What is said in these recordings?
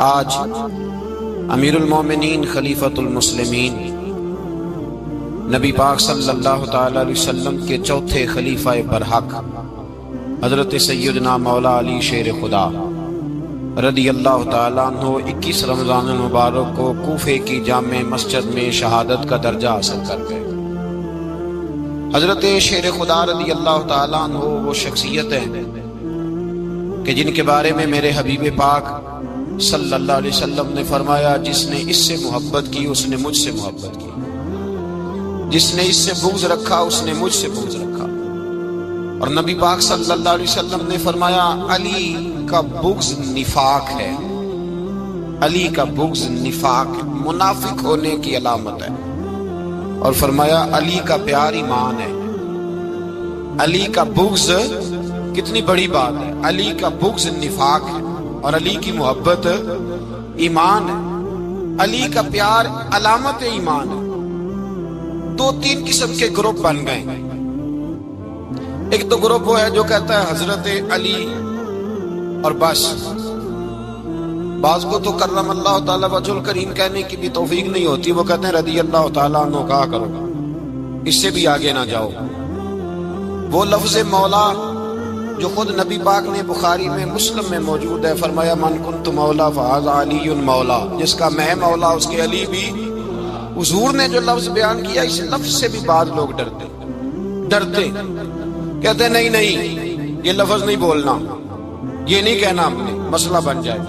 آج امیر المومنین خلیفۃ المسلمین نبی پاک صلی اللہ تعالی علیہ وسلم کے چوتھے خلیفہ برحق حضرت سیدنا مولا علی شیر خدا رضی اللہ تعالیٰ عنہ 21 رمضان المبارک کو کوفے کی جامع مسجد میں شہادت کا درجہ حاصل کر گئے۔ حضرت شیر خدا رضی اللہ تعالیٰ عنہ وہ شخصیت ہیں کہ جن کے بارے میں میرے حبیب پاک صلی اللہ علیہ وسلم نے فرمایا، جس نے اس سے محبت کی اس نے مجھ سے محبت کی، جس نے اس سے بغض رکھا اس نے مجھ سے بغض رکھا۔ اور نبی پاک صلی اللہ علیہ وسلم نے فرمایا علی کا بغض نفاق ہے، علی کا بغض نفاق منافق ہونے کی علامت ہے، اور فرمایا علی کا پیار ایمان ہے۔ علی کا بغض کتنی بڑی بات ہے، علی کا بغض نفاق ہے اور علی کی محبت ایمان ہے، علی کا پیار علامت ایمان ہے۔ دو تین قسم کے گروپ بن گئے۔ ایک تو گروپ وہ ہے جو کہتا ہے حضرت علی اور بس، بعض کو تو کرم اللہ تعالیٰ وجہ الکریم کہنے کی بھی توفیق نہیں ہوتی، وہ کہتے ہیں رضی اللہ تعالیٰ عنہ کہا کرو، اس سے بھی آگے نہ جاؤ۔ وہ لفظ مولا جو خود نبی پاک نے بخاری میں مسلم میں موجود ہے، فرمایا من کنت مولا فہذا علی مولا، جس کا میں مولا اس کے علی بھی۔ حضور نے جو لفظ بیان کیا اس لفظ سے بھی بعض لوگ ڈرتے کہتے ہیں نہیں یہ لفظ نہیں بولنا، یہ نہیں کہنا، ہم نے مسئلہ بن جائے۔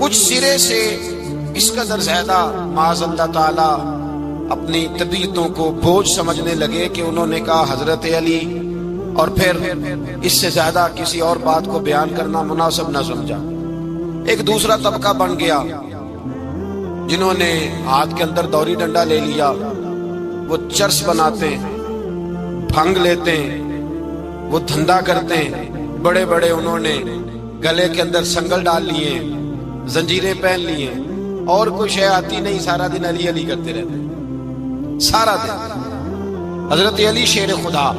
کچھ سرے سے اس قدر زیادہ معاذ اللہ تعالی اپنی طبیعتوں کو بوجھ سمجھنے لگے کہ انہوں نے کہا حضرت علی، اور پھر اس سے زیادہ کسی اور بات کو بیان کرنا مناسب نہ سمجھا۔ ایک دوسرا طبقہ بن گیا جنہوں نے ہاتھ کے اندر دوری ڈنڈا لے لیا، وہ چرس بناتے ہیں، بھنگ لیتے ہیں، وہ دھندا کرتے ہیں، بڑے بڑے انہوں نے گلے کے اندر سنگل ڈال لیے ہیں، زنجیریں پہن لی ہیں، اور کوئی شے آتی نہیں، سارا دن علی علی کرتے رہتے ہیں سارا دن۔ حضرت علی شیر خدا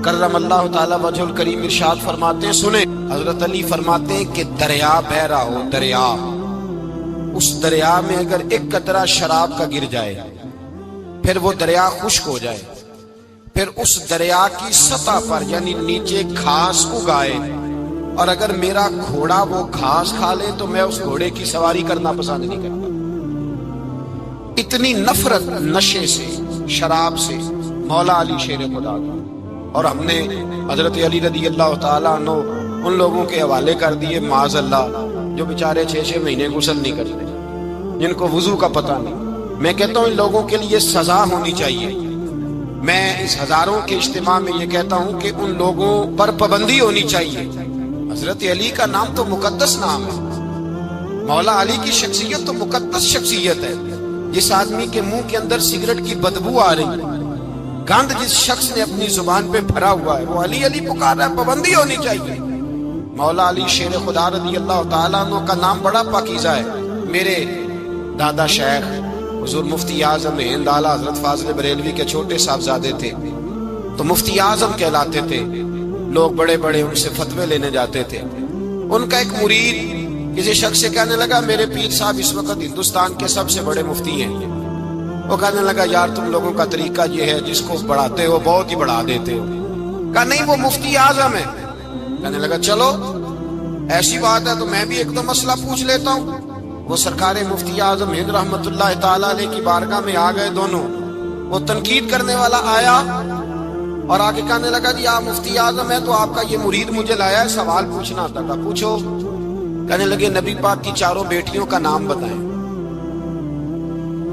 کرم اللہ تعالی وجہ الکریم ارشاد فرماتے ہیں، سنیں، حضرت علی فرماتے ہیں کہ دریا بہ رہا ہو، دریا، اس دریا میں اگر ایک قطرہ شراب کا گر جائے پھر وہ دریا خشک ہو جائے، پھر اس دریا کی سطح پر یعنی نیچے گھاس اگائے، اور اگر میرا گھوڑا وہ گھاس کھا لے تو میں اس گھوڑے کی سواری کرنا پسند نہیں کرتا۔ اتنی نفرت نشے سے، شراب سے مولا علی شیر خدا کا۔ اور ہم نے حضرت علی رضی اللہ تعالیٰ عنہ ان لوگوں کے حوالے کر دیے معاذ اللہ جو بیچارے 6 مہینے غسل نہیں کرتے، جن کو وضو کا پتہ نہیں۔ میں کہتا ہوں ان لوگوں کے لیے سزا ہونی چاہیے۔ میں اس ہزاروں کے اجتماع میں یہ کہتا ہوں کہ ان لوگوں پر پابندی ہونی چاہیے۔ حضرت علی کا نام تو مقدس نام ہے، مولا علی کی شخصیت تو مقدس شخصیت ہے۔ جس آدمی کے منہ کے اندر سگریٹ کی بدبو آ رہی ہے، گند جس شخص نے اپنی زبان پہ بھرا ہوا ہے، وہ علی علی پکار رہا ہے، پابندی ہونی چاہیے۔ مولا علی شیر خدا رضی اللہ تعالیٰ عنہ کا نام بڑا پاکیزہ ہے۔ میرے دادا شیخ حضور مفتی اعظم ہند اعلیٰ حضرت فاضل بریلوی کے چھوٹے صاحبزادے تھے، تو مفتی اعظم کہلاتے تھے، لوگ بڑے بڑے ان سے فتوے لینے جاتے تھے۔ ان کا ایک مرید کسی شخص سے کہنے لگا میرے پیر صاحب اس وقت ہندوستان کے سب سے بڑے مفتی ہیں۔ وہ کہنے لگا یار تم لوگوں کا طریقہ یہ ہے، جس کو بڑھاتے ہو بہت ہی بڑھا دیتے ہو۔ کہا نہیں وہ مفتی اعظم ہے۔ کہنے لگا چلو ایسی بات ہے تو میں بھی ایک دو مسئلہ پوچھ لیتا ہوں۔ وہ سرکار مفتی اعظم ہند رحمت اللہ تعالیٰ علیہ کی بارگاہ میں آ گئے دونوں۔ وہ تنقید کرنے والا آیا اور آگے کہنے لگا جی آپ مفتی اعظم ہے تو آپ کا یہ مرید مجھے لایا ہے، سوال پوچھنا تھا۔ کہا پوچھو۔ کہنے لگے نبی پاک کی 4 بیٹیوں کا نام بتائیں۔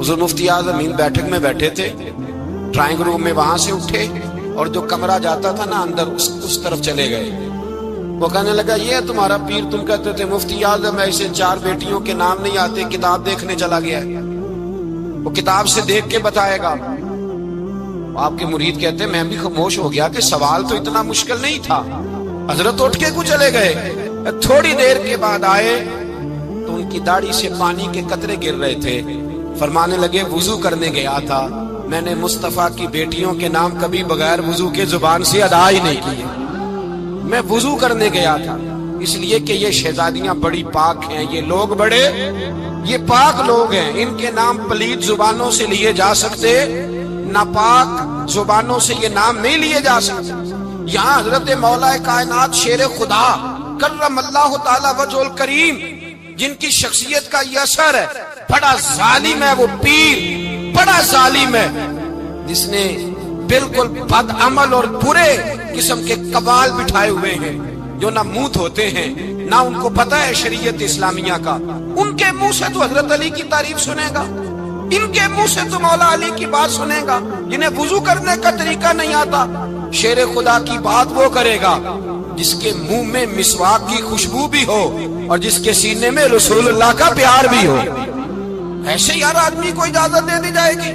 حضور مفتی اعظم ہند بیٹھک میں بیٹھے تھے، ڈرائنگ روم میں وہاں سے اٹھے اور جو کمرہ جاتا تھا نا اندر اس طرف چلے گئے۔ وہ کہنے لگا یہ ہے تمہارا پیر، تم کہتے تھے مفتی اعظم ایسے 4 بیٹیوں کے نام نہیں آتے، کتاب دیکھنے چلا گیا ہے، وہ کتاب سے دیکھ کے بتائے گا۔ آپ کے مرید کہتے میں بھی خاموش ہو گیا کہ سوال تو اتنا مشکل نہیں تھا۔ حضرت اٹھ کے کو چلے گئے، تھوڑی دیر کے بعد آئے تو ان کی داڑھی سے پانی کے قطرے گر رہے تھے۔ فرمانے لگے وضو کرنے گیا تھا، میں نے مصطفیٰ کی بیٹیوں کے نام کبھی بغیر وضو کے زبان سے ادا ہی نہیں کیے۔ میں وضو کرنے گیا تھا، اس لیے کہ یہ شہزادیاں بڑی پاک ہیں، یہ لوگ بڑے یہ پاک لوگ ہیں، ان کے نام پلیت زبانوں سے لیے جا سکتے، ناپاک زبانوں سے یہ نام نہیں لیے جا سکتے۔ یہاں حضرت مولا کائنات شیر خدا کرم اللہ تعالی وجہ الکریم، جن کی شخصیت کا یہ اثر ہے، بڑا ظالم ہے وہ پیر، بڑا ظالم ہے جس نے بالکل بد عمل اور برے قسم کے قبال بٹھائے ہوئے ہیں، جو نہ منہ دھوتے ہیں نہ ان کو پتہ ہے شریعت اسلامیہ کا۔ ان کے منہ سے تو حضرت علی کی تعریف سنے گا، ان کے منہ سے تو مولا علی کی بات سنے گا، جنہیں وضو کرنے کا طریقہ نہیں آتا۔ شیر خدا کی بات وہ کرے گا جس کے منہ میں مسواک کی خوشبو بھی ہو اور جس کے سینے میں رسول اللہ کا پیار بھی ہو۔ ایسے یار آدمی کو اجازت دے دی جائے گی؟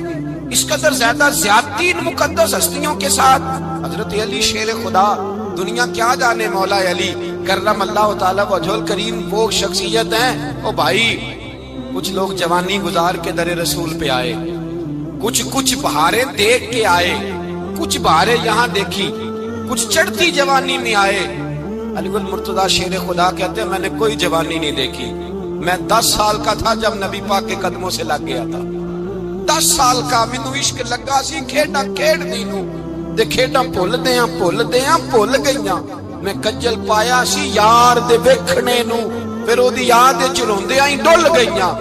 اس قدر زیادہ زیادتی ان مقدس ہستیوں کے ساتھ۔ حضرت علی شیر خدا، دنیا کیا جانے مولا علی کرم اللہ تعالی وجہ الکریم وہ شخصیت ہیں۔ او بھائی، کچھ لوگ جوانی گزار کے در رسول پہ آئے، کچھ بہاریں دیکھ کے آئے، کچھ بہاریں یہاں دیکھی، کچھ چڑھتی جوانی میں آئے۔ علی گل مرتضیٰ شیر خدا کہتے ہیں میں نے کوئی جوانی نہیں دیکھی، میں 10 سال کا تھا جب نبی پاک کے قدموں سے لگ گیا تھا، 10 سال کا مینوں عشق لگا سی، کھیڈا کھیڈ دی نوں تے کھیڈاں بھول گئیاں، میں کجل پایا سی یار دے ویکھنے نوں، پھر او دی یاد وچ روندیاں ہی ڈل گئیاں۔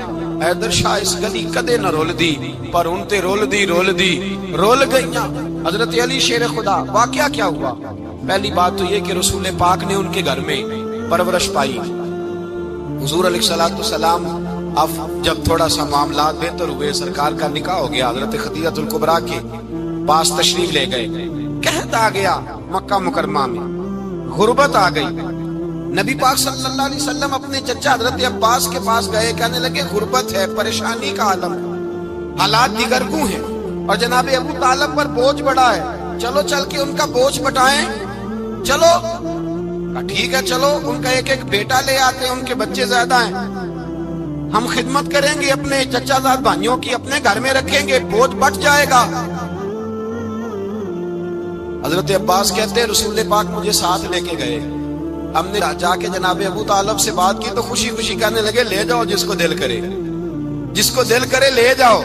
حیدر شاہ اس گلی کدے نہ رول دی، پر ان تے رول گئیاں۔ حضرت علی شیر خدا، واقعہ کیا ہوا؟ پہلی بات تو یہ کہ رسول پاک نے ان کے گھر میں پرورش پائی۔ حضور علیہ السلام اب جب تھوڑا سا معاملات بہتر ہوئے، سرکار کا نکاح ہو گیا، حضرت خدیجہ الکبریٰ کے پاس تشریف لے گئے۔ قحط آ گیا مکہ مکرمہ میں، غربت آ گئی۔ نبی پاک صلی اللہ علیہ وسلم اپنے چچا حضرت عباس کے پاس گئے، کہنے لگے غربت ہے، پریشانی کا عالم ہے، حالات دیگرگوں ہیں اور جناب ابو طالب پر بوجھ بڑا ہے، چلو چل کے ان کا بوجھ بٹائیں۔ چلو ٹھیک ہے، چلو ان کا ایک بیٹا لے آتے ہیں، ان کے بچے زیادہ ہیں، ہم خدمت کریں گے اپنے چچا زاد بھائیوں کی، اپنے گھر میں رکھیں گے، بوجھ بٹ جائے گا۔ حضرت عباس کہتے ہیں رسول پاک مجھے ساتھ لے کے گئے، ہم نے جا کے جناب ابو طالب سے بات کی تو خوشی خوشی کہنے لگے لے جاؤ جس کو دل کرے لے جاؤ۔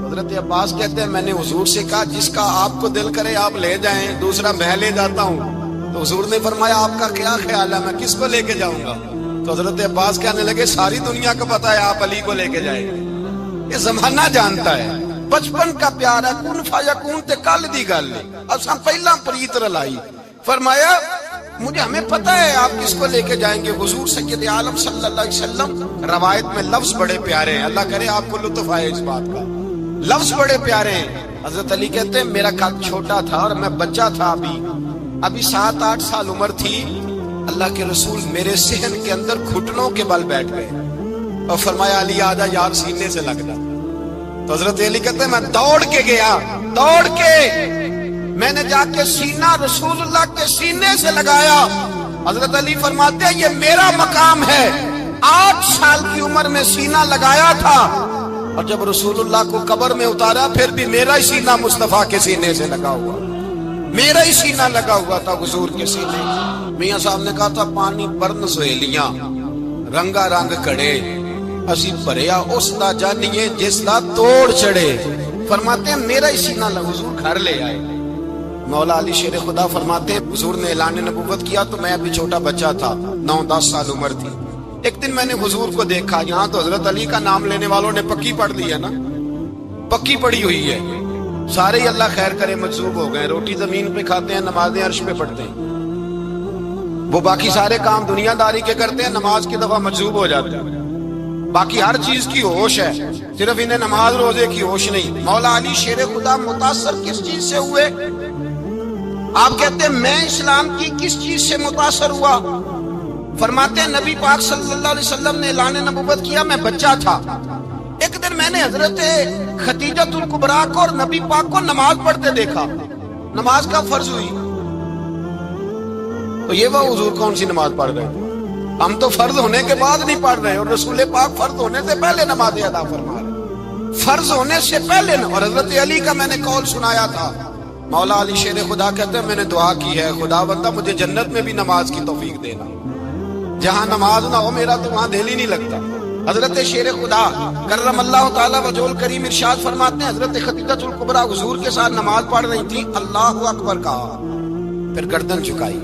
حضرت عباس کہتے ہیں میں نے حضور سے کہا جس کا آپ کو دل کرے آپ لے جائیں، دوسرا میں لے جاتا ہوں۔ تو حضور نے فرمایا آپ کا کیا خیال ہے، میں کس کو لے کے جاؤں گا؟ تو حضرت عباس کہنے لگے ساری دنیا کو پتا ہے آپ علی کو لے کے جائیں گے، یہ زمانہ جانتا ہے، بچپن کا پیار ہے، کن فیکون تے کل دی گل نہیں، اب سب پہلا پریت رلائی۔ فرمایا ہمیں پتا ہے آپ کس کو لے کے جائیں گے، حضور سید عالم صلی اللہ علیہ وسلم۔ روایت میں لفظ بڑے پیارے ہیں، اللہ کرے آپ کو لطف آئے اس بات کا، لفظ بڑے پیارے ہیں۔ حضرت علی کہتے ہیں میرا قد چھوٹا تھا اور میں بچہ تھا، ابھی 7-8 سال عمر تھی، اللہ کے رسول میرے صحن کے اندر گھٹنوں کے بل بیٹھ گئے اور فرمایا علی آجا یار سینے سے لگ جا۔ تو حضرت علی کہتے ہیں میں دوڑ کے گیا، میں نے جا کے سینہ رسول اللہ کے سینے سے لگایا۔ حضرت علی فرماتے ہیں یہ میرا مقام ہے، 8 سال کی عمر میں سینہ لگایا تھا اور جب رسول اللہ کو قبر میں اتارا پھر بھی میرا ہی سینہ مصطفیٰ کے سینے سے لگا ہوا، میرا ہی سینہ لگا ہوا تھا حضور کے سینے۔ میاں صاحب نے کہا تھا پانی برن سہیلیاں رنگا رنگ کڑے، اسی بھریا اس دا جانیے جس دا توڑ چڑھے۔ فرماتے ہیں میرا ہی سینہ لگا، حضور گھر لے آئے۔ مولا علی شیر خدا فرماتے ہیں حضور نے اعلان نبوت کیا تو میں ابھی چھوٹا بچہ تھا، 9-10 سال عمر تھی۔ ایک دن میں نے حضور کو دیکھا، یہاں تو حضرت علی کا نام لینے والوں نے پکی پڑھ لی ہے نا، پکی پڑھی ہوئی ہے، سارے ہی اللہ خیر کرے مجذوب ہو گئے، روٹی زمین پہ کھاتے ہیں، نمازیں عرش پہ پڑھتے ہیں، وہ باقی سارے کام دنیا داری کے کرتے ہیں، نماز کی دفعہ مجذوب ہو جاتے ہیں، باقی ہر چیز کی ہوش ہے، صرف انہیں نماز روزے کی ہوش نہیں۔ مولا علی شیر خدا متاثر کس چیز سے ہوئے؟ آپ کہتے ہیں میں اسلام کی کس چیز سے متاثر ہوا؟ فرماتے ہیں نبی پاک صلی اللہ علیہ وسلم نے اعلان نبوت کیا، میں بچہ تھا، ایک دن میں نے حضرت خدیجہ الکبریٰ کو اور نبی پاک کو نماز پڑھتے دیکھا، نماز کا فرض ہوئی، تو یہ وہ حضور کون سی نماز پڑھ رہے ہیں؟ ہم تو فرض ہونے کے بعد نہیں پڑھ رہے، اور رسول پاک فرض ہونے سے پہلے نماز ادا فرما رہے، فرض ہونے سے پہلے۔ اور حضرت علی کا میں نے قول سنایا تھا، مولا علی شیر خدا کہتے ہیں میں نے دعا کی ہے خدا بندہ مجھے جنت میں بھی نماز کی توفیق دینا، جہاں نماز نہ ہو میرا تو وہاں دل ہی نہیں لگتا۔ حضرت شیر خدا کرم اللہ تعالیٰ وجہہ کریم ارشاد فرماتے ہیں حضرت خدیجہ الکبریٰ حضور کے ساتھ نماز پڑھ رہی تھی، اللہ اکبر کہا، پھر گردن جھکائی،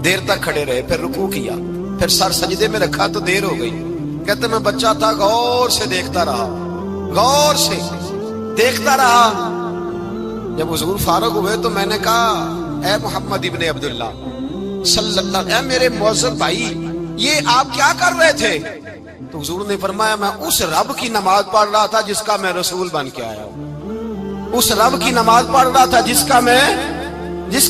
دیر تک کھڑے رہے، پھر رکوع کیا، پھر سر سجدے میں رکھا تو دیر ہو گئی۔ کہتے میں بچہ تھا، غور سے دیکھتا رہا، غور سے دیکھتا رہا۔ جب حضور فارغ ہوئے تو میں نے کہا اے محمد ابن عبداللہ صلی اللہ علیہ وسلم، اے میرے معزز بھائی، یہ آپ کیا کر رہے تھے؟ تو حضور نے فرمایا میں اس رب کی نماز پڑھ رہا تھا جس کا میں رسول بن کے آیا ہوں، اس رب کی نماز پڑھ رہا تھا جس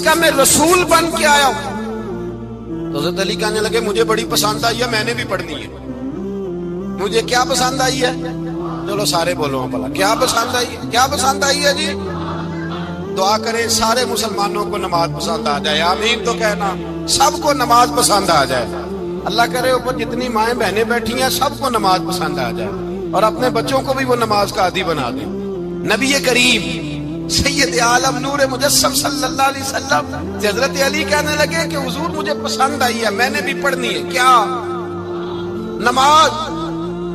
کا میں رسول بن کے آیا ہوں۔ تو حضرت علی کہنے لگے مجھے بڑی پسند آئی ہے، میں نے بھی پڑھنی ہے۔ مجھے کیا پسند آئی ہے؟ چلو سارے بولو بھلا کیا پسند آئی ہے؟ کیا پسند آئی ہے جی؟ دعا کریں سارے مسلمانوں کو نماز پسند آ جائے، آمین تو کہنا، سب کو نماز پسند آ جائے۔ اللہ کرے اوپر جتنی مائیں بہنیں بیٹھی ہیں سب کو نماز پسند آ جائے، اور اپنے بچوں کو بھی وہ نماز کا عادی بنا دیں۔ نبی کریم سید عالم نور مجسم صلی اللہ علیہ وسلم سے حضرت علی کہنے لگے کہ حضور مجھے پسند آئی ہے، میں نے بھی پڑھنی ہے۔ کیا؟ نماز۔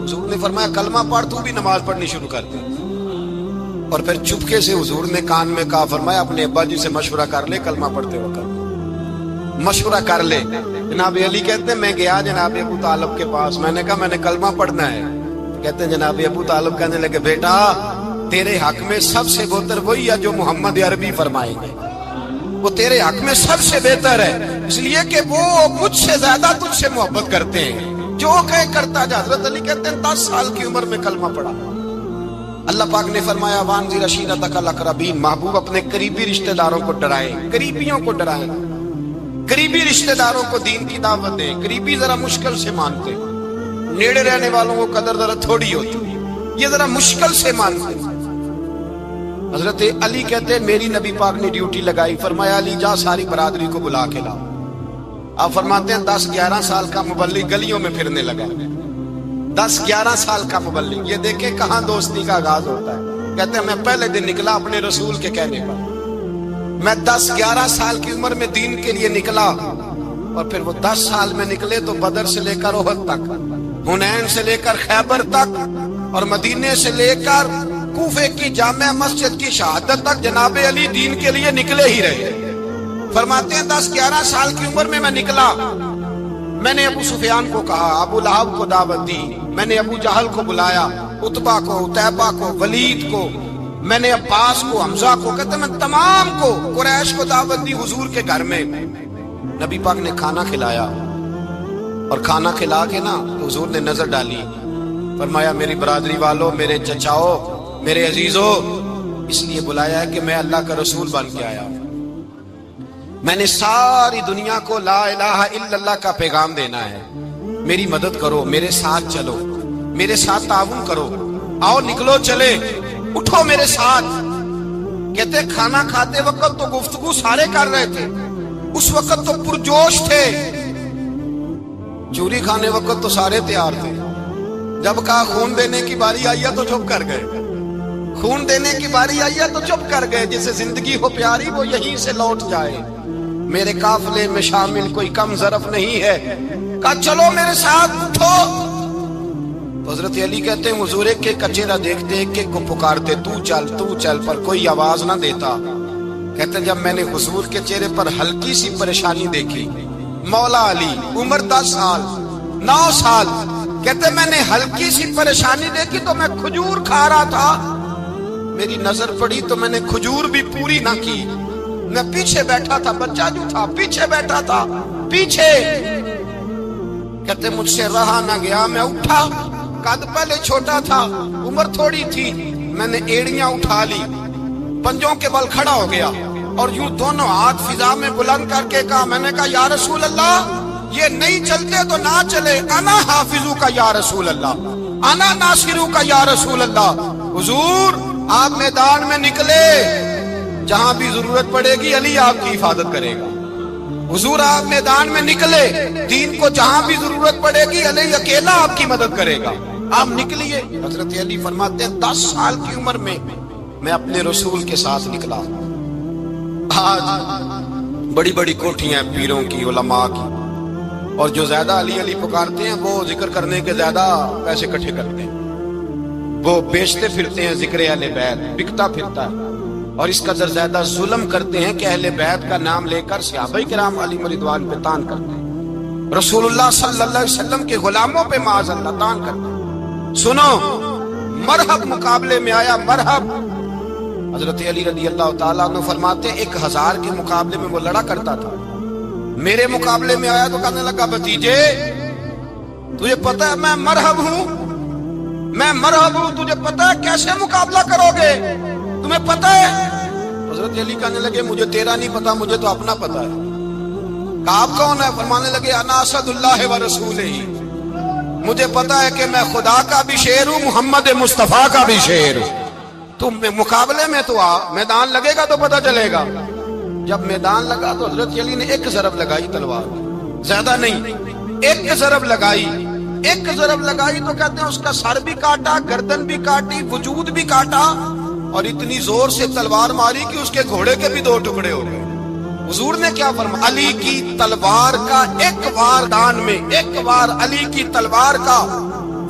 حضور نے فرمایا کلمہ پڑھ، تو بھی نماز پڑھنی شروع کر دے۔ اور پھر چپکے سے حضور نے کان میں کہا، فرمایا اپنے ابا جی سے مشورہ کر لے کلمہ پڑھتے وقت، مشورہ کر لے۔ جناب علی کہتے ہیں میں گیا جناب ابو طالب کے پاس، میں نے کہا میں نے کلمہ پڑھنا ہے۔ کہتے ہیں جناب ابو طالب کہنے لگے بیٹا تیرے حق میں سب سے بہتر وہی ہے جو محمد عربی فرمائیں گے، وہ تیرے حق میں سب سے بہتر ہے، اس لیے کہ وہ مجھ سے زیادہ تجھ سے محبت کرتے ہیں، جو کہے کرتا جا۔ حضرت علی کہتے ہیں 10 سال کی عمر میں کلمہ پڑھا۔ اللہ پاک نے فرمایا وانذر عشیرتک الاقربین، محبوب اپنے قریبی رشتہ داروں کو ڈرائیں، قریبیوں کو ڈرائیں، قریبی رشتہ داروں کو دین کی دعوت دیں۔ قریبی ذرا مشکل سے مانتے، نیڑے رہنے والوں کو قدر ذرا تھوڑی ہوتی، یہ ذرا مشکل سے مانتے۔ حضرت علی کہتے ہیں میری نبی پاک نے ڈیوٹی لگائی، فرمایا علی جا ساری برادری کو بلا کے لاؤ۔ آپ فرماتے ہیں 10-11 سال کا مبلغ گلیوں میں پھرنے لگا، 10-11 سال کا مبلغ۔ یہ دیکھیں کہاں دوستی کا آغاز ہوتا ہے۔ کہتے ہیں میں پہلے دن نکلا اپنے رسول کے کہنے پر، میں 10-11 سال کی عمر میں دین کے لیے نکلا، اور پھر وہ 10 سال میں نکلے تو بدر سے لے کر احد تک، حنین سے لے کر خیبر تک، اور مدینے سے لے کر کوفے کی جامع مسجد کی شہادت تک جناب علی دین کے لیے نکلے ہی رہے۔ فرماتے ہیں 10-11 سال کی عمر میں نکلا، میں نے ابو سفیان کو کہا، ابو لہب کو دعوت دی، میں نے ابو جہل کو بلایا، عتبہ کو، عتیبہ کو، ولید کو، میں نے عباس کو، حمزہ کو، کہتے میں تمام کو، قریش کو دعوت دی حضور کے گھر میں۔ نبی پاک نے کھانا کھلایا، اور کھانا کھلا کے نا حضور نے نظر ڈالی، فرمایا میری برادری والوں، میرے چچاؤ، میرے عزیزوں، اس لیے بلایا ہے کہ میں اللہ کا رسول بن کے آیا ہوں، میں نے ساری دنیا کو لا الہ الا اللہ کا پیغام دینا ہے، میری مدد کرو، میرے ساتھ چلو، میرے ساتھ تعاون کرو، آؤ نکلو چلے، اٹھو میرے ساتھ۔ کہتے کھانا کھاتے وقت تو گفتگو سارے کر رہے تھے، اس وقت تو پرجوش تھے، چوری کھانے وقت تو سارے تیار تھے، جب کہا خون دینے کی باری آئی ہے تو چپ کر گئے، خون دینے کی باری آئی ہے تو چپ کر گئے، جسے زندگی ہو پیاری وہ یہیں سے لوٹ جائے، میرے قافلے میں شامل کوئی کم ظرف نہیں ہے، کہا چلو میرے ساتھ اٹھو۔ تو حضرت علی کہتے ہیں حضور ایک ایک کا چہرہ دیکھتے، ایک ایک کو پکارتے، تو چل، پر کوئی آواز نہ دیتا۔ کہتے ہیں جب میں نے حضور کے چہرے پر ہلکی سی پریشانی دیکھی، مولا علی عمر 10 سال 9 سال، کہتے میں نے ہلکی سی پریشانی دیکھی تو میں کھجور کھا رہا تھا، میری نظر پڑی تو میں نے کھجور بھی پوری نہ کی، میں پیچھے بیٹھا تھا، بچہ جو تھا پیچھے بیٹھا تھا، پیچھے۔ کہتے مجھ سے رہا نہ گیا، میں اٹھا، قد پہلے چھوٹا تھا، عمر تھوڑی تھی، میں نے ایڑیاں اٹھا لی، پنجوں کے بل کھڑا ہو گیا، اور یوں دونوں ہاتھ فضا میں بلند کر کے کہا، میں نے کہا یا رسول اللہ یہ نہیں چلتے تو نہ چلے، انا حافظو کا یا رسول اللہ، انا ناصرو کا یا رسول اللہ۔ حضور آپ میدان میں نکلے، جہاں بھی ضرورت پڑے گی علی آپ کی حفاظت کرے گا۔ حضور آپ میدان میں نکلے، دین کو جہاں بھی ضرورت پڑے گی علی اکیلا آپ کی مدد کرے گا، آپ نکلیے۔ حضرت علی فرماتے ہیں 10 سال کی عمر میں میں اپنے رسول کے ساتھ نکلا۔ آج بڑی بڑی کوٹھیاں پیروں کی، علماء کی، اور جو زیادہ علی علی پکارتے ہیں وہ ذکر کرنے کے زیادہ پیسے اکٹھے کرتے ہیں، وہ بیچتے پھرتے ہیں ذکر اہل بیت، بکتا پھرتا ہے، اور اس قدر زیادہ ظلم کرتے ہیں کہ اہل بیت کا نام لے کر صحابہ کرام علیہم رضوان پہ تان کرتے ہیں، رسول اللہ صلی اللہ علیہ وسلم کے غلاموں پہ معاذ اللہ تان کرتے ہیں۔ سنو، مرحب مقابلے میں آیا، مرحب۔ حضرت علی رضی اللہ تعالیٰ عنہ فرماتے 1000 کے مقابلے میں وہ لڑا کرتا تھا، میرے مقابلے میں آیا تو کہنے لگا بھتیجے تجھے پتہ ہے میں مرحب ہوں، میں مرحب ہوں، تجھے پتہ ہے کیسے مقابلہ کرو گے، تمہیں پتہ ہے؟ حضرت علی کہنے لگے مجھے تیرا نہیں پتا، مجھے تو اپنا پتا ہے۔ کہا آپ کون ہے؟ فرمانے لگے انا اسد اللہ و رسولہ، مجھے پتا ہے کہ میں خدا کا بھی شیر ہوں، محمد مصطفیٰ کا بھی شیر ہوں۔ تم مقابلے میں تو آ، میدان لگے گا تو پتہ چلے گا۔ جب میدان لگا تو حضرت علی نے ایک ضرب لگائی تلوار، زیادہ نہیں، ایک ضرب لگائی، ایک ضرب لگائی تو کہتے ہیں اس کا سر بھی کاٹا، گردن بھی کاٹی، وجود بھی کاٹا، اور اتنی زور سے تلوار ماری کہ اس کے گھوڑے کے بھی 2 ٹکڑے ہو گئے۔ حضور نے کیا فرمایا؟ علی کی تلوار کا ایک وار دان میں، ایک وار علی کی تلوار کا،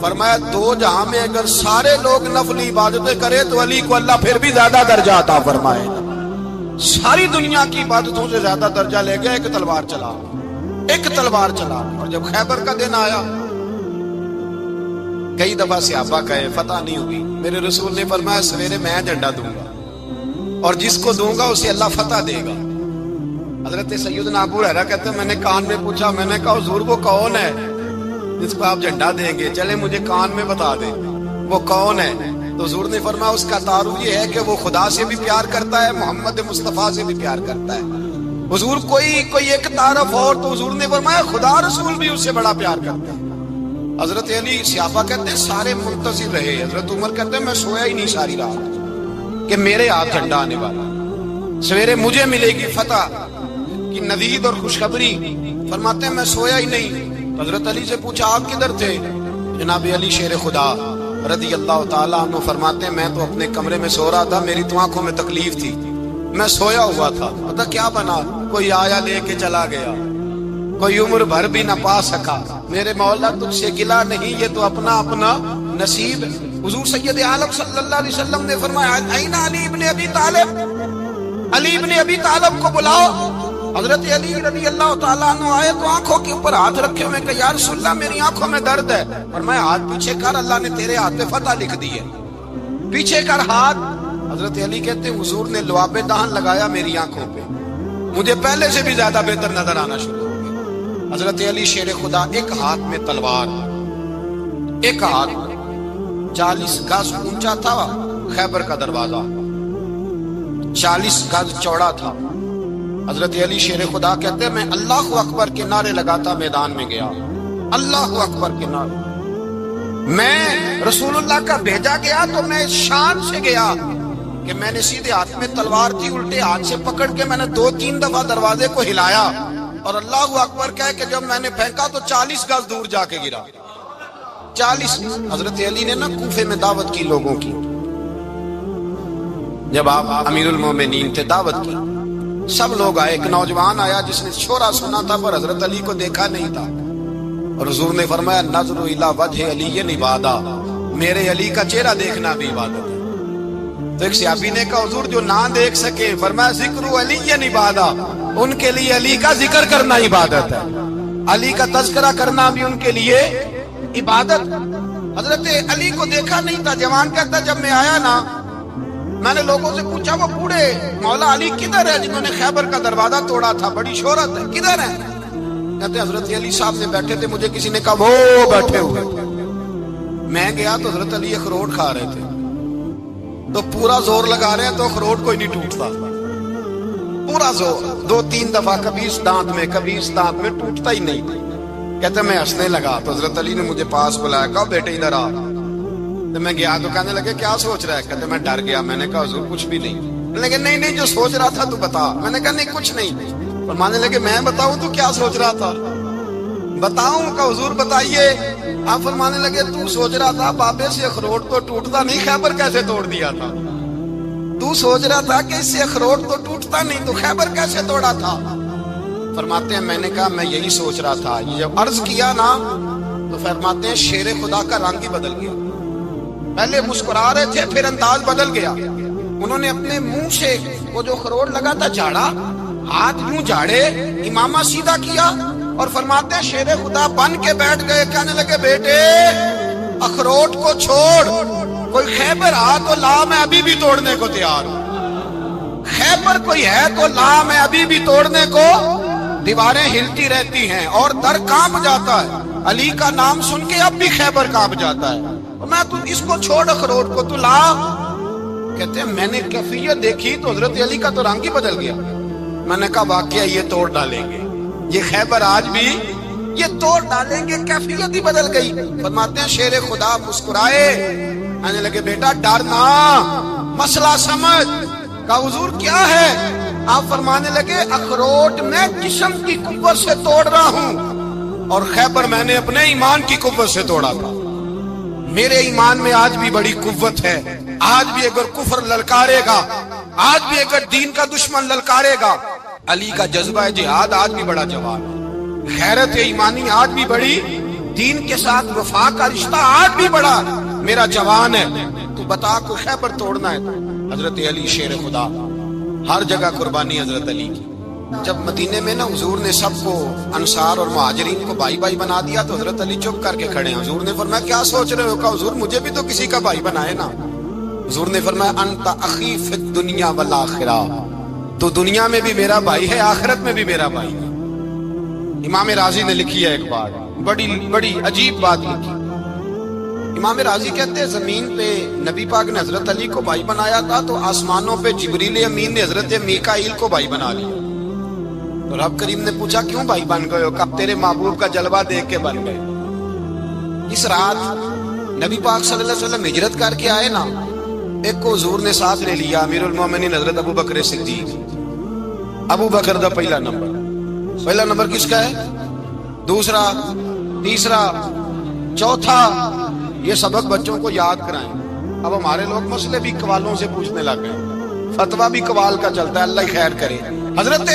فرمایا 2 جہاں میں اگر سارے لوگ نفلی عبادتیں کرے تو علی کو اللہ پھر بھی زیادہ درجہ عطا فرمائے گا۔ ساری دنیا کی عبادتوں سے زیادہ درجہ لے گیا، ایک تلوار چلا، ایک تلوار چلا۔ اور جب خیبر کا دن آیا، کئی دفعہ صحابہ کہے فتح نہیں ہوئی، میرے رسول نے فرمایا سویرے میں جھنڈا دوں گا اور جس کو دوں گا اسے اللہ فتح دے گا۔ حضرت سیدنا ابو ہریرہ کہتے ہیں میں نے کان میں پوچھا، میں نے کہا حضور وہ کون ہے جس کو آپ جھنڈا دیں گے؟ چلے مجھے کان میں بتا دیں وہ کون ہے۔ تو حضور نے فرمایا اس کا تعارف یہ ہے کہ وہ خدا سے بھی پیار کرتا ہے، محمد مصطفیٰ سے بھی پیار کرتا ہے۔ حضور کوئی ایک تعارف اور، تو حضور نے فرمایا خدا رسول بھی اس سے بڑا پیار کرتا ہے۔ حضرت علی صحابہ کہتے ہیں سارے منتظر رہے، حضرت عمر کہتے ہیں میں سویا ہی نہیں ساری رات کہ میرے ہاتھ جھنڈا آنے والا، سویرے مجھے ملے گی فتح کی نوید اور خوشخبری۔ فرماتے ہیں میں سویا ہی نہیں۔ حضرت علی سے پوچھا آپ کدھر تھے؟ جناب علی شیر خدا رضی اللہ تعالیٰ عنہ فرماتے ہیں میں تو اپنے کمرے میں سو رہا تھا، میری تو آنکھوں میں تکلیف تھی، میں سویا ہوا تھا، پتہ کیا بنا؟ کوئی آیا لے کے چلا گیا، کوئی عمر بھر بھی نہ پا سکا۔ میرے مولا تجھ سے گلہ نہیں، یہ تو اپنا اپنا نصیب ہے۔ حضور سید عالم صلی اللہ علیہ وسلم نے فرمایا این علی ابن ابی طالب، علی ابن ابی طالب کو بلاؤ۔ حضرت علی رضی اللہ تعالیٰ عنہ آئے تو آنکھوں کے اوپر ہاتھ رکھے ہوئے کہ یا رسول اللہ میری آنکھوں میں درد ہے، اور میں ہاتھ پیچھے کر، اللہ نے تیرے ہاتھ پہ فتح لکھ دی ہے، پیچھے کر ہاتھ۔ حضرت علی کہتے ہیں حضور نے لعاب دہن لگایا میری آنکھوں پہ، مجھے پہلے سے بھی زیادہ بہتر نظر آنا شروع ہو گیا۔ حضرت علی شیر خدا ایک ہاتھ میں تلوار، ایک ہاتھ 40 گز اونچا تھا خیبر کا دروازہ، 40 گز چوڑا تھا۔ حضرت علی شیر خدا کہتے ہیں میں اللہ اکبر کے نعرے لگاتا میدان میں گیا، اللہ اکبر کے نعرے۔ میں رسول اللہ کا بھیجا گیا تو میں شان سے گیا کہ میں نے سیدھے ہاتھ میں تلوار تھی، الٹے ہاتھ سے پکڑ کے میں نے 2-3 دفعہ دروازے کو ہلایا اور اللہ اکبر کہہ کہ جب میں نے پھینکا تو 40 گز دور جا کے گرا، 40۔ حضرت علی نے نا کوفے میں دعوت کی لوگوں کی، جب آپ امیر المومنین تھے دعوت کی، سب لوگ آئے، ایک نوجوان آیا جس نے شورا سنا تھا پر حضرت علی کو دیکھا نہیں تھا، اور حضور نے فرمایا نظر الی وجہ علی عبادہ، میرے علی کا چہرہ دیکھنا بھی عبادت ہے۔ تو ایک صحابی نے کہا حضور جو نہ دیکھ سکے، فرمایا ذکر علی عبادہ، ان کے لیے علی کا ذکر کرنا عبادت ہے، علی کا تذکرہ کرنا بھی ان کے لیے عبادت۔ حضرت علی کو دیکھا نہیں تھا، جوان کہتا جب میں آیا نا میں نے لوگوں سے پوچھا وہ بوڑھے مولا علی کدھر ہے جنہوں نے خیبر کا دروازہ توڑا تھا، بڑی شہرت ہے، کدھر ہے؟ کہتے حضرت علی صاحب نے بیٹھے تھے، مجھے کسی نے کہا وہ بیٹھے ہوئے۔ میں گیا تو حضرت علی اخروٹ کھا رہے تھے، تو پورا زور لگا رہے ہیں تو اخروٹ کوئی نہیں ٹوٹتا، پورا زور 2-3 دفعہ، کبھی اس دانت میں کبھی اس دانت میں، ٹوٹتا ہی نہیں۔ کہتے میں ہنسنے لگا تو حضرت علی نے مجھے پاس بلایا، کہا بیٹے ادھر آ۔ تو میں گیا تو کہنے لگے کیا سوچ رہا ہے؟ کہتے میں ڈر گیا، میں نے کہا حضور کچھ بھی نہیں۔ لیکن نہیں جو سوچ رہا تھا تو بتا۔ میں نے کہا نہیں کچھ نہیں۔ فرمانے لگے میں بتاؤں تو کیا سوچ رہا تھا؟ بتاؤں؟ کہ حضور بتائیے۔ آپ فرمانے لگے تو سوچ رہا تھا بابے سے اخروٹ تو ٹوٹتا نہیں، خیبر کیسے توڑ دیا تھا؟ تو سوچ رہا تھا کہ اس سے اخروٹ تو ٹوٹتا نہیں تو خیبر کیسے توڑا تھا؟ فرماتے ہیں میں نے کہا میں یہی سوچ رہا تھا. یہ جب عرض کیا نا تو فرماتے ہیں شیر خدا کا رنگ ہی بدل گیا. پہلے مسکرا رہے تھے پھر انداز بدل گیا. انہوں نے اپنے منہ سے وہ جو خروٹ لگا تھا جھاڑا, ہاتھ منہ جھاڑے, امامہ سیدھا کیا اور فرماتے ہیں شیر خدا بن کے بیٹھ گئے. کہنے لگے بیٹے اخروٹ کو چھوڑ, کوئی خیبر آ تو لا, میں ابھی بھی توڑنے کو تیار ہوں. خیبر کوئی ہے تو لا, میں ابھی بھی توڑنے کو. دیواریں ہلتی رہتی ہیں اور در کانپ جاتا ہے. علی کا نام سن کے اب بھی خیبر کانپ جاتا ہے. میں تو اس کو چھوڑ اخروٹ کو, تو لا. کہتے ہیں میں نے کیفیت دیکھی تو حضرت علی کا تو رنگ ہی بدل گیا. میں نے کہا واقعہ یہ توڑ ڈالیں گے, یہ خیبر آج بھی یہ توڑ ڈالیں گے, کیفیت ہی بدل گئی. فرماتے ہیں شیر خدا مسکرائے, کہنے لگے بیٹا ڈرنا, مسئلہ سمجھ. کہا حضور کیا ہے؟ آپ فرمانے لگے اخروٹ میں جسم کی قوت سے توڑ رہا ہوں اور خیبر میں نے اپنے ایمان کی قوت سے توڑا تھا. میرے ایمان میں آج بھی بڑی قوت ہے. آج بھی اگر کفر للکارے گا, آج بھی اگر دین کا دشمن للکارے گا, علی کا جذبہ جہاد آج بھی بڑا جوان ہے. غیرت ایمانی آج بھی بڑی, دین کے ساتھ وفا کا رشتہ آج بھی بڑا میرا جوان ہے. تو بتا کوئی خیبر توڑنا ہے. حضرت علی شیر خدا, ہر جگہ قربانی حضرت علی کی. جب مدینے میں نا حضور نے سب کو انصار اور مہاجرین کو بھائی بھائی بنا دیا تو حضرت علی چپ کر کے کھڑے ہیں. حضور نے فرمایا کیا سوچ رہے ہو؟ کہا حضور مجھے بھی تو کسی کا بھائی بنائے نا. حضور نے فرمایا انت اخی فی الدنیا والآخرہ, تو دنیا میں بھی میرا بھائی ہے, آخرت میں بھی میرا بھائی ہے. امام راضی نے لکھی ہے ایک بات, بڑی عجیب بات لکھی. امام راضی کہتے ہیں زمین پہ نبی پاک نے حضرت علی کو بھائی بنایا تھا تو آسمانوں پہ جبریل امین نے حضرت میکائیل کو بھائی بنا لیا. تو رب کریم نے پوچھا کیوں بھائی بن گئے ہو؟ کب تیرے محبوب کا جلوہ دیکھ کے بن گئے. اس رات نبی پاک صلی اللہ علیہ وسلم ہجرت کر کے آئے نا, ایک کو حضور نے ساتھ لے لیا, امیر المومنین حضرت ابو بکر صدیق. ابو بکر دا پہلا نمبر کس کا ہے؟ دوسرا, تیسرا, چوتھا. یہ سبق بچوں کو یاد کرائیں. اب ہمارے لوگ مسئلے بھی قوالوں سے پوچھنے لگ گئے, فتویٰ بھی قوال کا چلتا ہے, اللہ ہی خیر کرے. حضرت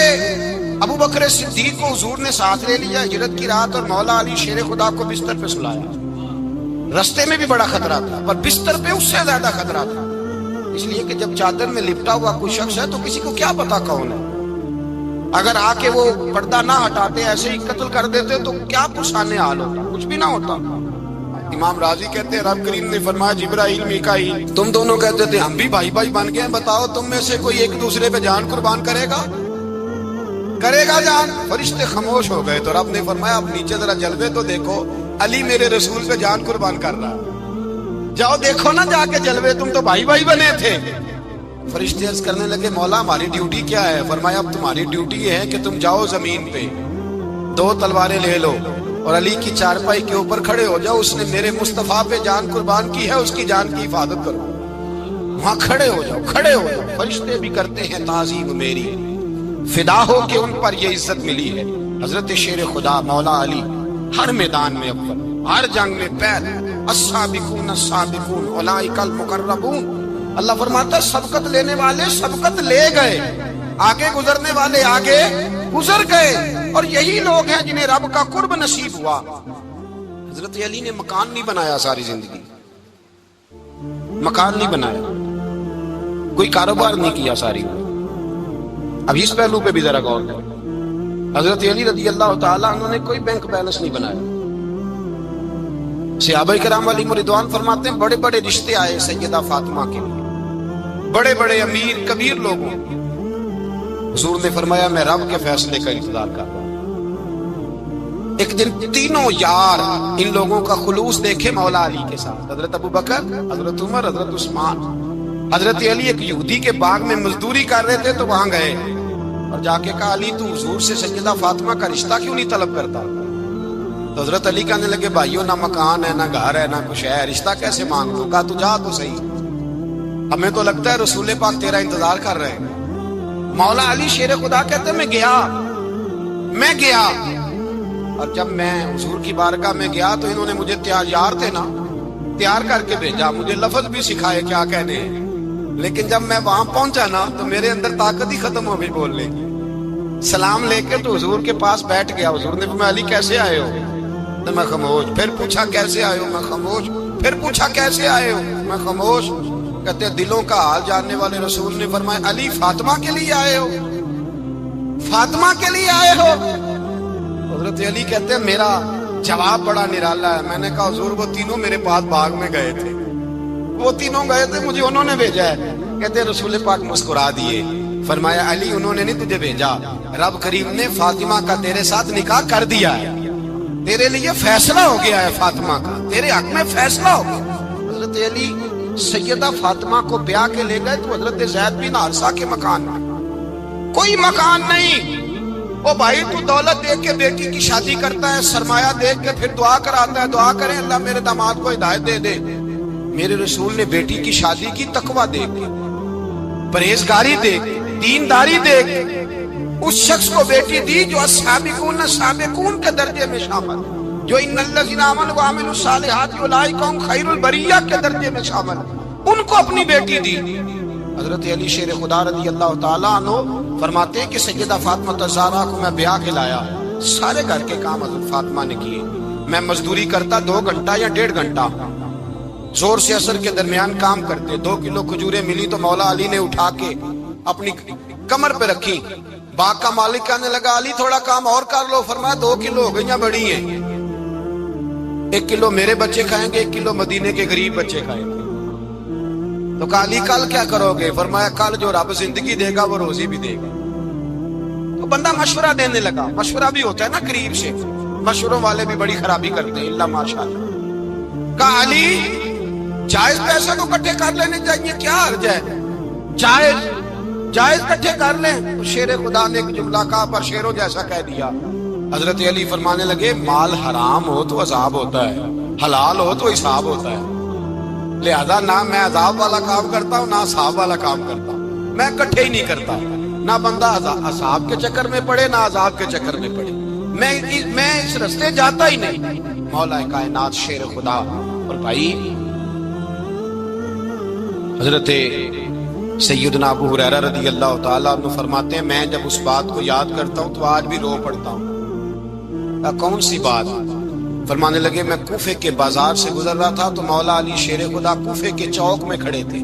ابو بکر صدیق کو حضور نے ساتھ لے لیا ہجرت کی رات, اور مولا علی شیر خدا کو بستر پہ سلایا. رستے میں بھی بڑا خطرہ تھا پر بستر پہ اس سے زیادہ خطرہ تھا, اس لیے کہ جب چادر میں لپٹا ہوا کوئی شخص ہے تو کسی کو کیا پتا کون ہے. اگر آ کے وہ پردہ نہ ہٹاتے, ایسے ہی قتل کر دیتے تو کیا پرسانے حال ہوتا, کچھ بھی نہ ہوتا. امام راضی کہتے ہیں رب کریم نے فرمایا جبرائیل میکائیل, تم دونوں کہتے تھے ہم بھی بھائی بھائی بن گئے, بتاؤ تم میں سے کوئی ایک دوسرے پہ جان قربان کرے گا جان؟ فرشتے خاموش ہو گئے. تو رب نے فرمایا اب نیچے ذرا جلوے تو دیکھو, علی میرے رسول پہ جان قربان کر رہا, جاؤ دیکھو نا جا کے جلوے, تم تو بھائی بھائی بنے تھے. فرشتے عرض کرنے لگے مولا ہماری ڈیوٹی کیا ہے؟ فرمایا اب تمہاری ڈیوٹی یہ ہے کہ تم جاؤ زمین پہ 2 تلواریں لے لو اور علی کی چارپائی کے اوپر کھڑے ہو جاؤ. اس نے میرے مصطفیٰ پہ جان قربان کی ہے, اس کی جان کی حفاظت کرو. وہاں کھڑے ہو جاؤ. فرشتے بھی کرتے ہیں تعظیم میری, فدا ہو کہ ان پر یہ عزت ملی ہے. حضرت شیر خدا مولا علی ہر میدان میں اول, ہر جنگ میں پہل. السابقون السابقون اولئک المقربون. اللہ فرماتا ہے سبقت لینے والے سبقت لے گئے, آگے گزرنے والے آگے گزر گئے, اور یہی لوگ ہیں جنہیں رب کا قرب نصیب ہوا. حضرت علی نے مکان نہیں بنایا ساری زندگی, مکان نہیں بنایا, کوئی کاروبار نہیں کیا ساری. اب اس پہلو پہ بھی ذرا غور کریں. حضرت علی رضی اللہ تعالیٰ عنہ نے کوئی بینک بیلنس نہیں بنایا. صحابہ کرام علیہم رضوان فرماتے ہیں بڑے بڑے رشتے آئے سیدہ فاطمہ کے لیے, بڑے بڑے امیر کبیر لوگوں. حضور نے فرمایا میں رب کے فیصلے کا انتظار کر رہا ہوں. ایک دن تینوں یار ان لوگوں کا خلوص دیکھے مولا علی کے ساتھ, حضرت ابو بکر, حضرت عمر, حضرت عثمان. حضرت علی ایک یہودی کے باغ میں مزدوری کر رہے تھے تو وہاں گئے اور جا کے کہا علی تو حضور سے سیدہ فاطمہ کا رشتہ کیوں نہیں طلب کرتا؟ تو حضرت علی کہنے لگے بھائیو نہ مکان ہے, نہ گھر ہے, نہ کچھ ہے, رشتہ کیسے مانگ لوں؟ کہا تو جا تو صحیح, ہمیں تو لگتا ہے رسول پاک تیرا انتظار کر رہے ہیں. مولا علی شیر خدا کہتے میں گیا اور جب میں حضور کی بارگاہ میں گیا تو انہوں نے مجھے یار تھے نا, تیار کر کے بھیجا, مجھے لفظ بھی سکھائے کیا کہنے ہیں, لیکن جب میں وہاں پہنچا نا تو میرے اندر طاقت ہی ختم ہو گئی بولنے کی. سلام لے کے تو حضور کے پاس بیٹھ گیا. حضور نے فرمایا علی کیسے آئے ہو؟ تو میں خاموش. پھر پوچھا کیسے آئے ہو؟ میں خاموش. پھر پوچھا کیسے آئے ہو؟ میں خاموش. کہتے دلوں کا حال جاننے والے رسول نے فرمایا علی فاطمہ کے لیے آئے ہو؟ فاطمہ کے لیے آئے ہو؟ حضرت علی کہتے ہیں میرا جواب بڑا نرالا ہے. میں نے کہا حضور وہ تینوں میرے پاس باغ میں گئے تھے, وہ تینوں گئے تھے, مجھے انہوں نے بھیجا ہے. کہتے ہیں رسول پاک مسکرا دیے, فرمایا علی انہوں نے نہیں تجھے بھیجا, رب کریم نے فاطمہ کا تیرے ساتھ نکاح کر دیا ہے, تیرے لیے فیصلہ ہو گیا ہے فاطمہ کا, تیرے حق میں فیصلہ ہو گیا. حضرت علی سیدہ فاطمہ کو بیاہ کے لے گئے تو حضرت زید بن حارثہ کے مکان میں کوئی مکان نہیں. او بھائی تو دولت دیکھ کے بیٹی کی شادی کرتا ہے, سرمایہ دیکھ کے پھر دعا کراتا ہے, دعا کریں اللہ میرے داماد کو ہدایت دے دے. میرے رسول نے بیٹی کی شادی کی تقوی دیکھ کے, پرہیزگاری دیکھ, دینداری دیکھ, اس شخص کو بیٹی دی جو السابقون سابقون کے درجے میں شامل, جو ان الذین آمنوا وعملوا الصالحات اولئک هم خیر البریہ کے درجے میں شامل, ان کو اپنی بیٹی دی. حضرت علی شیر خدا رضی اللہ تعالیٰ عنہ فرماتے ہیں کہ سیدہ فاطمہ الزہرا کو میں بیاہ کے لایا, سارے گھر کے کام حضرت فاطمہ نے کیے. میں مزدوری کرتا 2 گھنٹہ یا 1.5 گھنٹہ, زور سے عصر کے درمیان کام کرتے. 2 کلو کھجوریں ملی تو مولا علی نے اٹھا کے اپنی کمر پہ رکھی. باغ کا مالک کہنے لگا علی تھوڑا کام اور کر لو. فرمایا 2 کلو ہو گئیاں بڑی ہیں, 1 کلو میرے بچے کھائیں گے, 1 کلو مدینے کے غریب بچے کھائیں گے. تو کہا علی کل کیا کرو گے؟ فرمایا کل جو رب زندگی دے گا وہ روزی بھی دے گا. تو بندہ مشورہ دینے لگا. مشورہ بھی ہوتا ہے نا قریب سے, مشوروں والے بھی بڑی خرابی کرتے ہیں اللہ ماشاءاللہ. کہا علی جائز پیسے تو اکٹھے کر لینے چاہیے, کیا حرج ہے, جائز اکٹھے کر لیں. تو شیر خدا نے ایک جملہ کہا پر شیروں جیسا کہہ دیا. حضرت علی فرمانے لگے مال حرام ہو تو عذاب ہوتا ہے, حلال ہو تو حساب ہوتا ہے. لہذا نہ میں عذاب والا کام کرتا ہوں نہ حساب والا کام کرتا ہوں, میں اکٹھے ہی نہیں کرتا. نہ بندہ حساب کے چکر میں پڑے نہ عذاب کے چکر میں پڑے, میں اس رستے جاتا ہی نہیں. مولا کائنات شیر خدا. اور بھائی حضرت سیدنا ابو ہریرہ رضی اللہ تعالیٰ عنہ فرماتے ہیں میں جب اس بات کو یاد کرتا ہوں تو آج بھی رو پڑتا ہوں. کون سی بات؟ فرمانے لگے میں کوفے کے بازار سے گزر رہا تھا تو مولا علی شیر خدا کوفے کے چوک میں کھڑے تھے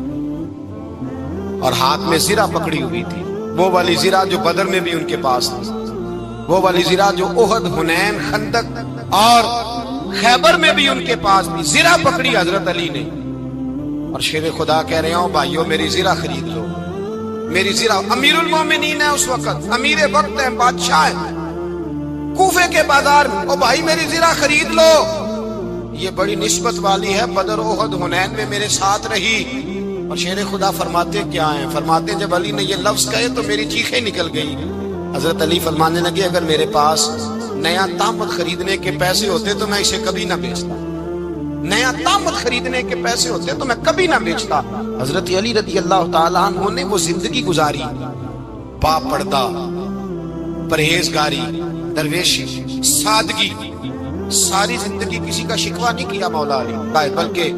اور ہاتھ میں زرہ پکڑی ہوئی تھی, وہ والی زرہ جو بدر میں بھی ان کے پاس تھی, وہ والی زرہ جو احد, حنین, خندق اور خیبر میں بھی ان کے پاس تھی. زرہ پکڑی حضرت علی نے اور شیر خدا کہہ رہے ہوں بھائیو میری زرہ خرید لو. میری زرہ, امیر المومنین ہے اس وقت, امیر وقت ہے, بادشاہ ہے کوفے کے بازار میں, او بھائی میری زرہ خرید لو. یہ بڑی نسبت والی ہے, بدر, احد, حنین میں میرے ساتھ رہی. اور شیر خدا فرماتے کیا ہیں؟ فرماتے جب علی نے یہ لفظ کہے تو میری چیخیں نکل گئی. حضرت علی فرمانے لگے اگر میرے پاس نیا طامت خریدنے کے پیسے ہوتے تو میں اسے کبھی نہ بیچتا, نیا طامت خریدنے کے پیسے ہوتے تو میں کبھی نہ بیچتا. حضرت علی رضی اللہ تعالیٰ عنہ نے وہ زندگی گزاری, با پردہ, پرہیزگاری, درویشی, سادگی, ساری زندگی کسی کا شکوہ نہیں کیا مولا علی, بلکہ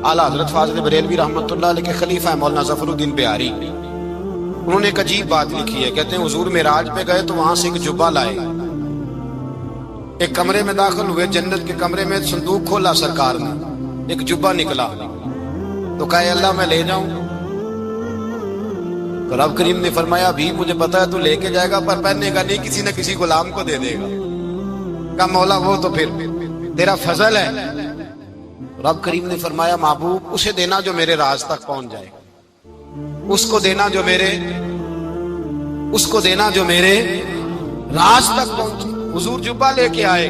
اعلیٰ حضرت فاضل بریلوی رحمۃ اللہ علیہ کے خلیفہ مولانا ظفر الدین بہاری, انہوں نے ایک عجیب بات لکھی ہے. کہتے ہیں حضور معراج پہ گئے تو وہاں سے ایک جبہ لائے, ایک کمرے میں داخل ہوئے, جنت کے کمرے میں صندوق کھولا سرکار نے, ایک جبہ نکلا تو کہا اللہ میں لے جاؤں. تو رب کریم نے فرمایا ابھی مجھے پتا ہے تو لے کے جائے گا پر پہننے کا نہیں, کسی نہ کسی غلام کو دے دے گا. کہا مولا وہ تو پھر تیرا فضل ہے. رب کریم نے فرمایا محبوب اسے دینا جو میرے راز تک پہنچ جائے, اس کو دینا جو میرے راز تک پہنچے. حضور جبہ لے کے آئے.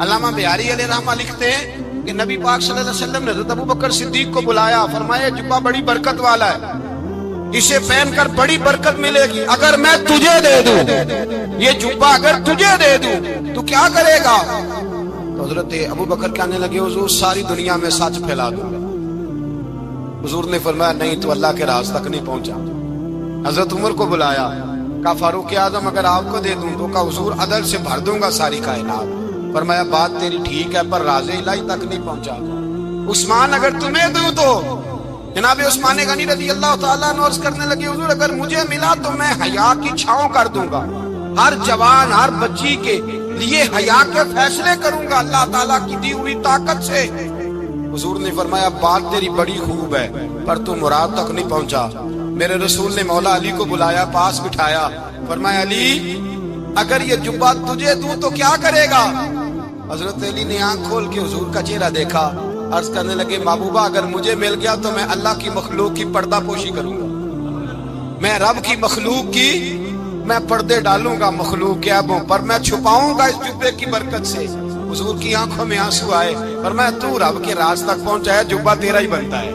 علامہ بہاری علیہ رحمہ لکھتے ہیں کہ نبی پاک صلی اللہ علیہ وسلم نے حضرت ابوبکر صدیق کو بلایا, فرمایا جبہ بڑی برکت والا ہے, اسے پہن کر بڑی برکت ملے گی. اگر میں تجھے دے دوں یہ جبہ, اگر تجھے دے دوں تو کیا کرے گا؟ تو حضرت ابوبکر کہنے لگے حضور ساری دنیا میں سچ پھیلا دوں گا. حضور نے فرمایا نہیں تو اللہ کے راز تک نہیں پہنچا. حضرت عمر کو بلایا, کہا فاروق اعظم اگر آپ کو دے دوں تو کہا حضور عدل سے بھر دوں گا ساری کائنات. فرمایا بات تیری ٹھیک ہے پر راز الہی تک نہیں پہنچا. عثمان اگر تمہیں دوں تو جناب عثمان غنی رضی اللہ تعالیٰ عنہ عرض کرنے لگے حضور اگر مجھے ملا تو میں حیا کی چھاؤں کر دوں گا, ہر جوان ہر بچی کے لیے حیا کے فیصلے کروں گا اللہ تعالیٰ کی دی ہوئی طاقت سے۔ حضور نے فرمایا بات تیری بڑی خوب ہے پر تو مراد تک نہیں پہنچا۔ میرے رسول نے مولا علی کو بلایا، پاس بٹھایا، فرمایا علی اگر یہ جبہ تجھے دوں تو کیا کرے گا؟ حضرت علی نے آنکھ کھول کے حضور کا چہرہ دیکھا، عرض کرنے لگے محبوبہ اگر مجھے مل گیا تو میں اللہ کی مخلوق کی پردہ پوشی کروں گا، میں رب کی مخلوق کی میں پردے ڈالوں گا، مخلوق کے عیبوں پر میں چھپاؤں گا اس جبے کی برکت سے۔ حضور کی آنکھوں میں آنسو آئے، فرمایا تو رب کے راز تک پہنچا ہے، جبہ تیرا ہی بنتا ہے۔